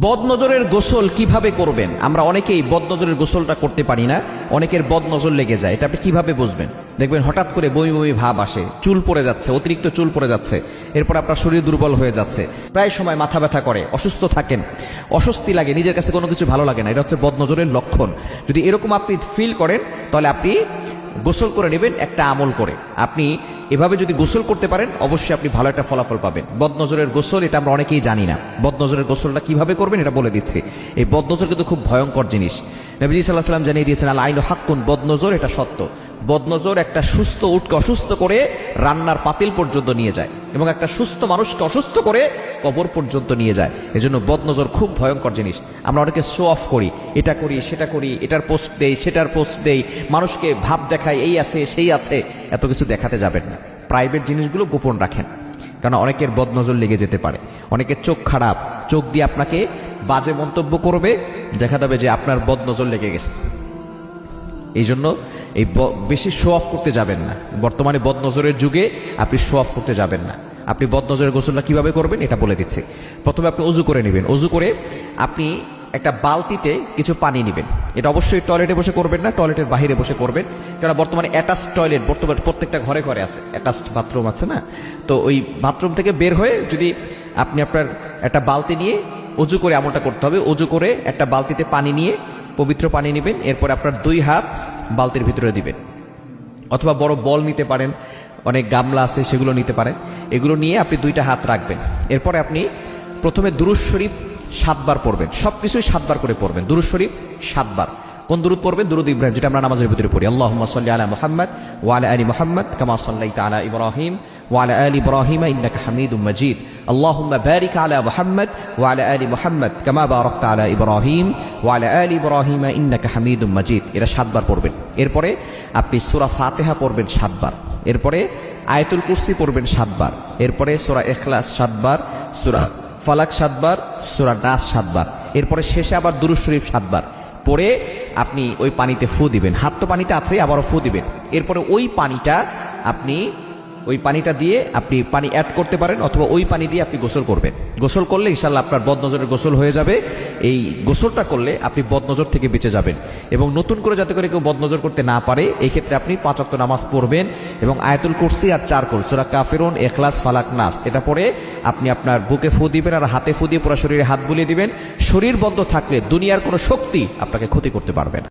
বদনজরের গোসল কিভাবে করবেন? আমরা অনেকেই বদনজরের গোসলটা করতে পারি না, অনেকের বদনজর লেগে যায়। এটা আপনি কিভাবে বুঝবেন? দেখবেন হঠাৎ করে বমি বমি ভাব আসে, চুল পড়ে যাচ্ছে, অতিরিক্ত চুল পড়ে যাচ্ছে, এরপর আপনার শরীর দুর্বল হয়ে যাচ্ছে, প্রায় সময় মাথা ব্যথা করে, অসুস্থ থাকেন, অস্বস্তি লাগে, নিজের কাছে কোনো কিছু ভালো লাগে না। এটা হচ্ছে বদনজরের লক্ষণ। যদি এরকম আপনি ফিল করেন তাহলে আপনি গোসল করে নেবেন একটা আমল করে। আপনি এভাবে যদি গোসল করতে পারেন অবশ্যই আপনি ভালো একটা ফলাফল পাবেন। বদনজরের গোসল এটা আমরা অনেকেই জানি না। বদনজরের গোসলটা কিভাবে করবেন এটা বলে দিচ্ছি। এই বদনজর কিন্তু খুব ভয়ঙ্কর জিনিস। নবীজি সাল্লাল্লাহু আলাইহি ওয়াসাল্লাম জানিয়ে দিয়েছেন, আল আইনু হাক্কুন, বদনজর এটা সত্য। বদনজর একটা সুস্থ উটকে অসুস্থ করে রান্নার পাতিল পর্যন্ত নিয়ে যায় এবং একটা সুস্থ মানুষকে অসুস্থ করে কবর পর্যন্ত নিয়ে যায়। এজন্য বদনজর খুব ভয়ঙ্কর জিনিস। আমরা অনেকে শো অফ করি, এটা করি সেটা করি, এটার পোস্ট দেই সেটার পোস্ট দেই, মানুষকে ভাব দেখাই এই আছে সেই আছে। এত কিছু দেখাতে যাবেন না, প্রাইভেট জিনিসগুলো গোপন রাখেন, কারণ অনেকের বদনজর লেগে যেতে পারে। অনেকের চোখ খারাপ, চোখ দিয়ে আপনাকে বাজে মন্তব্য করবে, দেখা যাবে যে আপনার বদনজর লেগে গেছে। এই জন্য এই বেশি শো অফ করতে যাবেন না। বর্তমানে বদনজরের যুগে আপনি শো অফ করতে যাবেন না। আপনি বদনজরের গোসলটা কিভাবে করবেন এটা বলে দিচ্ছি। প্রথমে আপনি অজু করে নেবেন। অজু করে আপনি একটা বালতিতে কিছু পানি নেবেন। এটা অবশ্যই টয়লেটে বসে করবেন না, টয়লেটের বাইরে বসে করবেন, কারণ বর্তমানে অ্যাটাচ টয়লেট বর্তমানে প্রত্যেকটা ঘরে ঘরে আছে, অ্যাটাচড বাথরুম আছে না। তো ওই বাথরুম থেকে বের হয়ে যদি আপনি আপনার একটা বালতি নিয়ে অজু করে আমলটা করতে হবে। অজু করে একটা বালতিতে পানি নিয়ে পবিত্র পানি নেবেন, এরপর আপনার 2 হাত বালতির ভিতরে দিবেন, অথবা বড় বল নিতে পারেন, অনেক গামলা আছে সেগুলো নিতে পারেন। এগুলো নিয়ে আপনি 2টা হাত রাখবেন। এরপরে আপনি প্রথমে দুরূদ শরীফ 7 বার পড়বেন। সবকিছুই 7 বার করে পড়বেন। দুরূদ শরীফ 7 বার। কোন দুরূদ পড়বেন? দুরূদ ইব্রাহিম, যেটা আমরা নামাজের ভিতরে পড়ি। আল্লাহুম্মা সাল্লি আলা মুহাম্মাদ ওয়া আলা আলি মুহাম্মাদ কামা সাল্লাইতা আলা ইব্রাহিম ওয়া আলা আলি ইব্রাহিম ইন্নাকা হামিদুম মাজিদ। আল্লাহুম্মা বারিক আলা মুহাম্মাদ ওয়া আলা আলি মুহাম্মাদ কামা বারাকতা আলা ইব্রাহিম ওয়া আলা আলি ইব্রাহিম ইন্নাকা হামিদুম মাজিদ। এটা 7 বার পড়বেন। এরপরে আপনি সূরা ফাতিহা পড়বেন 7 বার। এরপরে আয়াতুল কুরসি পড়বেন 7 বার। এরপরে সূরা ইখলাস 7 বার, সূরা ফালাক 7 বার, সূরা নাস 7 বার। এরপরে শেষে আবার দুরূদ শরীফ 7 বার পড়ে আপনি ওই পানিতে ফু দিবেন। হাত তো পানিতে আছে, আবারও ফু দিবেন। এরপরে ওই পানিটা দিয়ে আপনি পানি অ্যাড করতে পারেন, অথবা ওই পানি দিয়ে আপনি গোসল করবেন। গোসল করলে ইনশাআল্লাহ আপনার বদনজরের গোসল হয়ে যাবে। এই গোসলটা করলে আপনি বদনজর থেকে বেঁচে যাবেন। এবং নতুন করে যাতে করে কেউ বদনজর করতে না পারে এই ক্ষেত্রে আপনি 5 ওয়াক্ত নামাজ পড়বেন এবং আয়াতুল কুরসি আর 4 কুল সূরা কাফিরুন, ইখলাস, ফালাক, নাস এটা পড়ে আপনি আপনার বুকে ফু দিবেন আর হাতে ফু দিয়ে পুরো শরীরে হাত বুলিয়ে দিবেন। শরীর বন্ধ থাকলে দুনিয়ার কোনো শক্তি আপনাকে ক্ষতি করতে পারবে না।